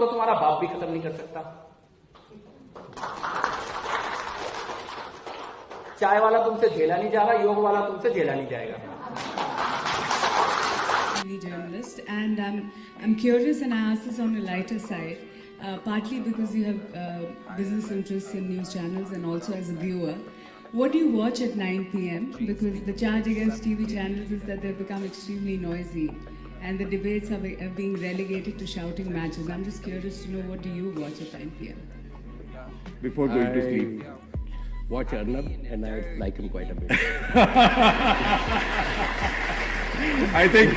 तो तुम्हारा बाप भी खत्म नहीं कर सकता। चाय वाला तुमसे झेला नहीं जा रहा, योग वाला तुमसे झेला नहीं जाएगा। Journalist, and I'm curious, and I ask this on a lighter side, partly because you have business interests in news channels and also as a viewer. What do you watch at 9 p.m? Because the charge against TV channels is that they've become extremely noisy and the debates are being relegated to shouting matches. I'm just curious to know, what do you watch at 9 p.m? Before going to sleep, watch Arnab, and I like him quite a bit. I think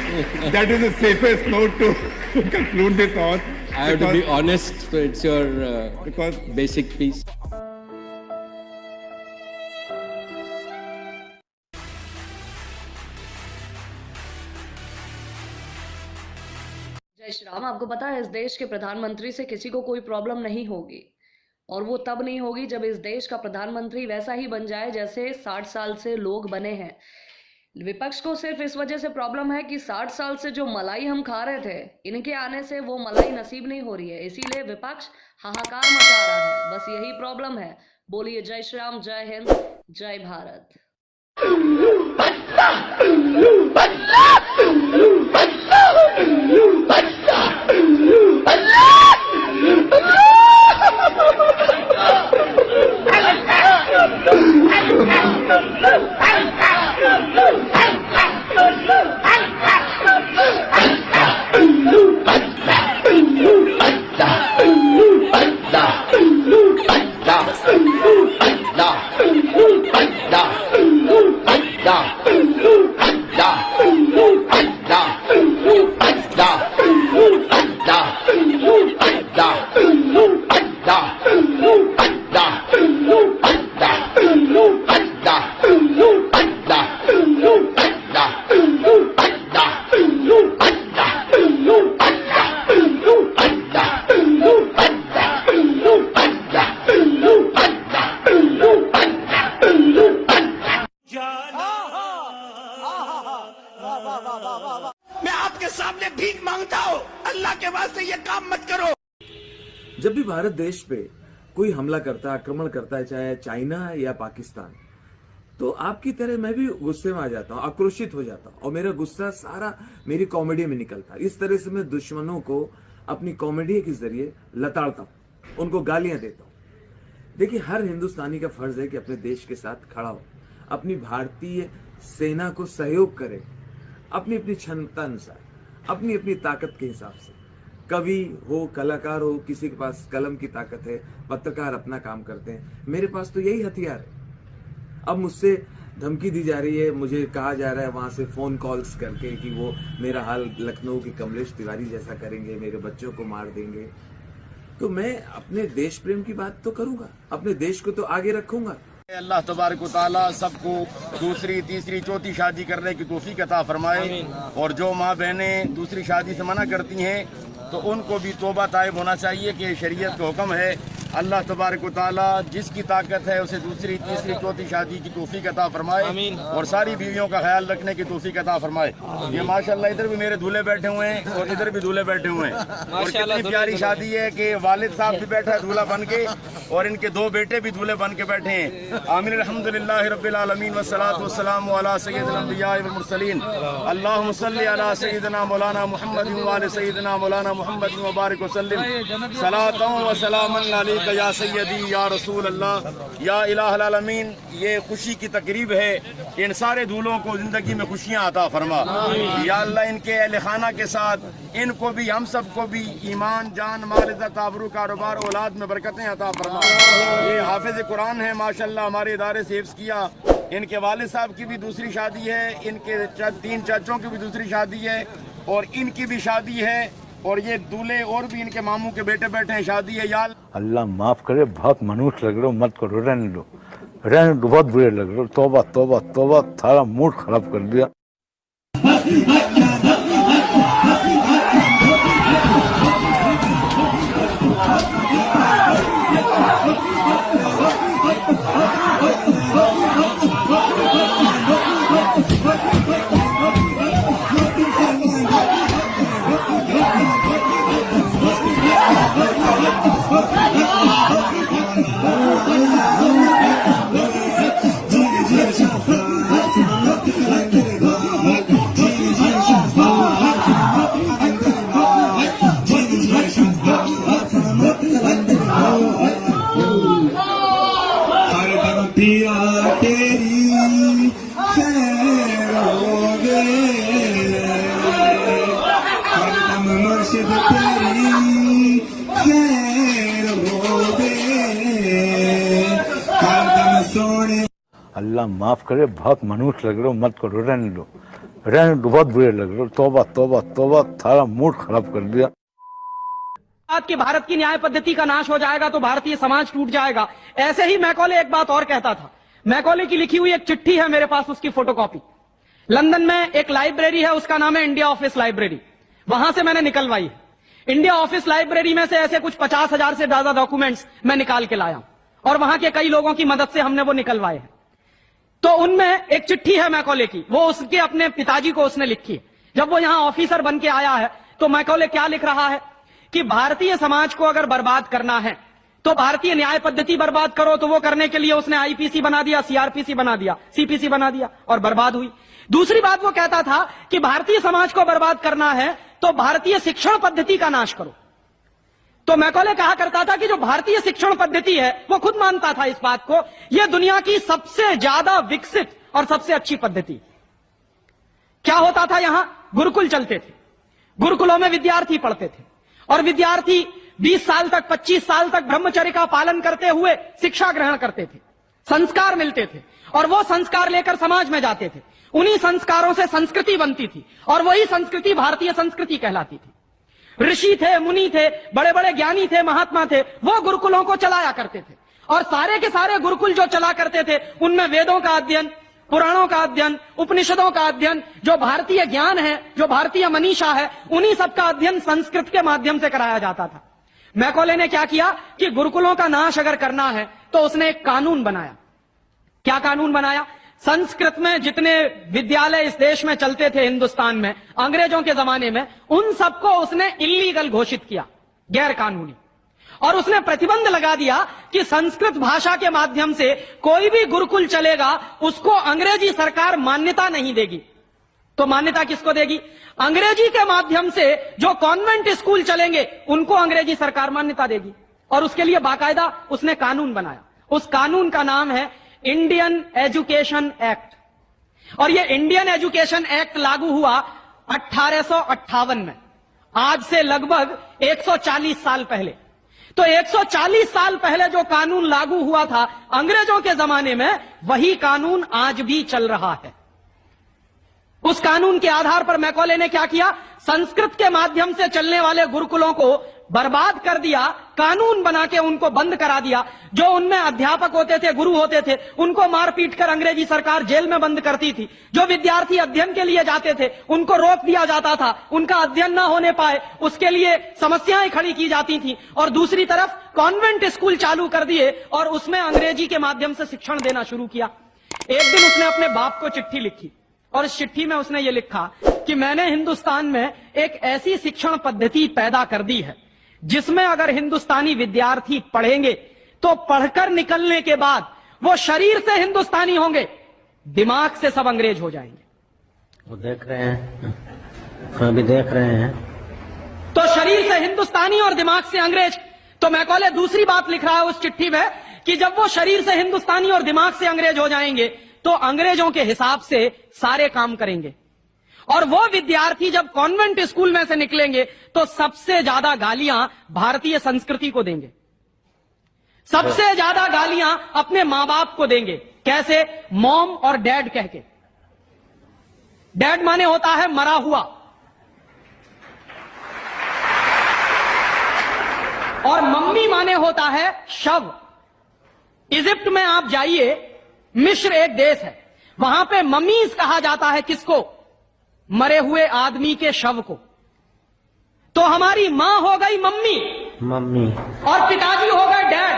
that is the safest note to conclude this on. I have to be honest, so it's your because basic piece. जय श्री राम। आपको पता है, इस देश के प्रधानमंत्री से किसी को कोई प्रॉब्लम नहीं होगी, और वो तब नहीं होगी जब इस देश का प्रधानमंत्री वैसा ही बन जाए जैसे 60 साल से लोग बने हैं। विपक्ष को सिर्फ इस वजह से प्रॉब्लम है कि 60 साल से जो मलाई हम खा रहे थे, इनके आने से वो मलाई नसीब नहीं हो रही है, इसीलिए विपक्ष हाहाकार मचा रहा है। बस यही प्रॉब्लम है। बोलिए जय श्री राम, जय हिंद, जय भारत। मैं आपके सामने भीख मांगता हूँ, अल्लाह के वास्ते ये काम मत करो। जब भी भारत देश पे कोई हमला करता है, आक्रमण करता है, चाहे चाइना या पाकिस्तान, तो आपकी तरह मैं भी गुस्से में आ जाता हूँ, आक्रोशित हो जाता हूँ, और मेरा गुस्सा सारा मेरी कॉमेडी में निकलता है। इस तरह से मैं दुश्मनों को अपनी कॉमेडी के जरिए लताड़ता हूँ, उनको गालियां देता हूँ। देखिए, हर हिंदुस्तानी का फर्ज है कि अपने देश के साथ खड़ा हो, अपनी भारतीय सेना को सहयोग करे, अपनी अपनी क्षमता अनुसार, अपनी अपनी ताकत के हिसाब से। कवि हो, कलाकार हो, किसी के पास कलम की ताकत है, पत्रकार अपना काम करते हैं। मेरे पास तो यही हथियार है। अब मुझसे धमकी दी जा रही है, मुझे कहा जा रहा है वहां से फोन कॉल्स करके कि वो मेरा हाल लखनऊ के कमलेश तिवारी जैसा करेंगे, मेरे बच्चों को मार देंगे। तो मैं अपने देश प्रेम की बात तो करूंगा, अपने देश को तो आगे रखूंगा। अल्लाह तबारक व तआला सबको दूसरी, तीसरी, चौथी शादी करने की तौफीक अता फरमाए, और जो माँ बहनें दूसरी शादी से मना करती हैं तो उनको भी तौबा ताइब होना चाहिए कि शरीयत का हुक्म है। अल्लाह तबारक व तआला जिसकी ताकत है उसे दूसरी, तीसरी, चौथी शादी की तौफीक अता फरमाए, और सारी बीवियों का ख्याल रखने की तौफीक अता फरमाए। ये माशाल्लाह इधर भी मेरे दूल्हे बैठे हुए हैं और इधर भी दूल्हे बैठे हुए हैं, और कितनी प्यारी शादी है कि वालिद साहब भी बैठा है दूल्हा बन के, और इनके दो बेटे भी दूल्हे बन के बैठे हैं। आमीन, अल्हम्दुलिल्लाह रब्बिल आलमीन, वस्सलातु वस्सलामु अला सय्यिदिल अंबिया वल मुरसलीन, अल्लाहुम्मा सल्लि अला सय्यिदिना मौलाना मुहम्मद व अला सय्यिदिना मौलाना मुहम्मद व बारिक वसल्लिम, सलातन व सलामन अलैका या सय्यदी या रसूल अल्लाह या इलाहुल आलमीन। ये खुशी की तकरीब है, इन सारे दूल्हों को जिंदगी में खुशियां अता फरमा। या अल्लाह इनके अहले खाना के साथ इनको भी, हम सबको भी ईमान, जान, माल, इज्जत, आबरू, कारोबार, औलाद में बरकतें अता फरमा। ये हाफिज कुरान है माशाल्लाह, हमारे इदारे से हिफ्ज़ किया। इनके वालिद साहब की भी दूसरी शादी है, इनके 3 चाचों की भी दूसरी शादी है, और इनकी भी शादी है, और ये दूल्हे और भी इनके मामू के बेटे बैठे हैं, शादी है। या अल्लाह माफ करे, बहुत मनुष्य लग रहे हो, मत करो, रहने दो, रहने दो, बहुत बुरे लग रहे हो। तौबा तौबा तौबा, सारा मूड खराब कर दिया। Yeah. खैर होगे हरदम मुर्शिद तेरी खैर होगे हरदम सोने। अल्लाह माफ करे, बहुत मनुष्य लग रहे हो, मत करो, रहने दो, बहुत बुरे लग रहे हो। तौबा तौबा तौबा, सारा मूड खराब कर दिया। आज की भारत की न्याय पद्धति का नाश हो जाएगा तो भारतीय समाज टूट जाएगा। ऐसे ही मैकॉले एक बात और कहता था। मैकॉले की लिखी हुई एक चिट्ठी है मेरे पास, उसकी फोटोकॉपी। लंदन में एक लाइब्रेरी है, उसका नाम है इंडिया ऑफिस लाइब्रेरी, वहां से मैंने निकलवाई है। इंडिया ऑफिस लाइब्रेरी में से ऐसे कुछ 50,000 से ज्यादा डॉक्यूमेंट्स मैं निकाल के लाया और वहां के कई लोगों की मदद से हमने वो निकलवाए हैं। तो उनमें एक चिट्ठी है मैकॉले की, वो उसके अपने पिताजी को उसने लिखी है। जब वो यहां ऑफिसर बन के आया है तो मैकॉले क्या लिख रहा है कि भारतीय समाज को अगर बर्बाद करना है तो भारतीय न्याय पद्धति बर्बाद करो। तो वो करने के लिए उसने आईपीसी बना दिया, सीआरपीसी बना दिया, सीपीसी बना दिया और बर्बाद हुई। दूसरी बात वो कहता था कि भारतीय समाज को बर्बाद करना है तो भारतीय शिक्षण पद्धति का नाश करो। तो मैकॉले कहा करता था कि जो भारतीय शिक्षण पद्धति है, वो खुद मानता था इस बात को, यह दुनिया की सबसे ज्यादा विकसित और सबसे अच्छी पद्धति। क्या होता था, यहां गुरुकुल चलते थे, गुरुकुलों में विद्यार्थी पढ़ते थे और विद्यार्थी 20 साल तक, 25 साल तक ब्रह्मचर्य का पालन करते हुए शिक्षा ग्रहण करते थे, संस्कार मिलते थे और वो संस्कार लेकर समाज में जाते थे। उन्हीं संस्कारों से संस्कृति बनती थी और वही संस्कृति भारतीय संस्कृति कहलाती थी। ऋषि थे, मुनि थे, बड़े बड़े ज्ञानी थे, महात्मा थे, वो गुरुकुलों को चलाया करते थे और सारे के सारे गुरुकुल जो चला करते थे उनमें वेदों का अध्ययन, पुराणों का अध्ययन, उपनिषदों का अध्ययन, जो भारतीय ज्ञान है, जो भारतीय मनीषा है, उन्हीं सबका अध्ययन संस्कृत के माध्यम से कराया जाता था। मैकॉले ने क्या किया कि गुरुकुलों का नाश अगर करना है तो उसने एक कानून बनाया। क्या कानून बनाया? संस्कृत में जितने विद्यालय इस देश में चलते थे हिंदुस्तान में अंग्रेजों के जमाने में, उन सबको उसने इल्लीगल घोषित किया, गैर कानूनी। और उसने प्रतिबंध लगा दिया कि संस्कृत भाषा के माध्यम से कोई भी गुरुकुल चलेगा उसको अंग्रेजी सरकार मान्यता नहीं देगी। तो मान्यता किसको देगी? अंग्रेजी के माध्यम से जो कॉन्वेंट स्कूल चलेंगे उनको अंग्रेजी सरकार मान्यता देगी। और उसके लिए बाकायदा उसने कानून बनाया। उस कानून का नाम है इंडियन एजुकेशन एक्ट। और यह इंडियन एजुकेशन एक्ट लागू हुआ 1858 में, आज से लगभग 140 साल पहले। तो 140 साल पहले जो कानून लागू हुआ था अंग्रेजों के जमाने में, वही कानून आज भी चल रहा है। उस कानून के आधार पर मैकॉले ने क्या किया? संस्कृत के माध्यम से चलने वाले गुरुकुलों को बर्बाद कर दिया, कानून बना के उनको बंद करा दिया। जो उनमें अध्यापक होते थे, गुरु होते थे, उनको मार पीट कर अंग्रेजी सरकार जेल में बंद करती थी। जो विद्यार्थी अध्ययन के लिए जाते थे उनको रोक दिया जाता था, उनका अध्ययन ना होने पाए उसके लिए समस्याएं खड़ी की जाती थी। और दूसरी तरफ कॉन्वेंट स्कूल चालू कर दिए और उसमें अंग्रेजी के माध्यम से शिक्षण देना शुरू किया। एक दिन उसने अपने बाप को चिट्ठी लिखी और इस चिट्ठी में उसने ये लिखा कि मैंने हिंदुस्तान में एक ऐसी शिक्षण पद्धति पैदा कर दी है जिसमें अगर हिंदुस्तानी विद्यार्थी पढ़ेंगे तो पढ़कर निकलने के बाद वो शरीर से हिंदुस्तानी होंगे, दिमाग से सब अंग्रेज हो जाएंगे। वो देख रहे हैं, अभी देख रहे हैं। तो शरीर से हिंदुस्तानी और दिमाग से अंग्रेज। तो मैकॉले दूसरी बात लिख रहा है उस चिट्ठी में कि जब वो शरीर से हिंदुस्तानी और दिमाग से अंग्रेज हो जाएंगे तो अंग्रेजों के हिसाब से सारे काम करेंगे। और वो विद्यार्थी जब कॉन्वेंट स्कूल में से निकलेंगे तो सबसे ज्यादा गालियां भारतीय संस्कृति को देंगे, सबसे ज्यादा गालियां अपने मां बाप को देंगे। कैसे? मॉम और डैड कह के। डैड माने होता है मरा हुआ और मम्मी माने होता है शव। इजिप्ट में आप जाइए, मिस्र एक देश है, वहां पे मम्मीज कहा जाता है किसको? मरे हुए आदमी के शव को। तो हमारी मां हो गई मम्मी, मम्मी, और पिताजी हो गए डैड।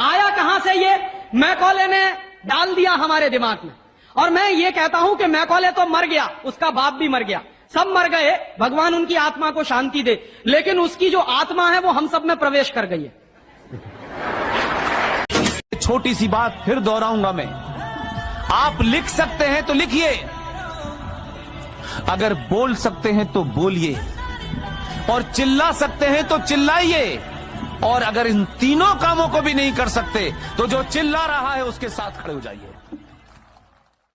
आया कहां से ये? मैकॉले ने डाल दिया हमारे दिमाग में। और मैं ये कहता हूं कि मैकॉले तो मर गया, उसका बाप भी मर गया, सब मर गए, भगवान उनकी आत्मा को शांति दे, लेकिन उसकी जो आत्मा है वो हम सब में प्रवेश कर गई है। छोटी सी बात फिर दोहराऊंगा मैं, आप लिख सकते हैं तो लिखिए, अगर बोल सकते हैं तो बोलिए, और चिल्ला सकते हैं तो चिल्लाइए, और अगर इन तीनों कामों को भी नहीं कर सकते तो जो चिल्ला रहा है उसके साथ खड़े हो जाइए।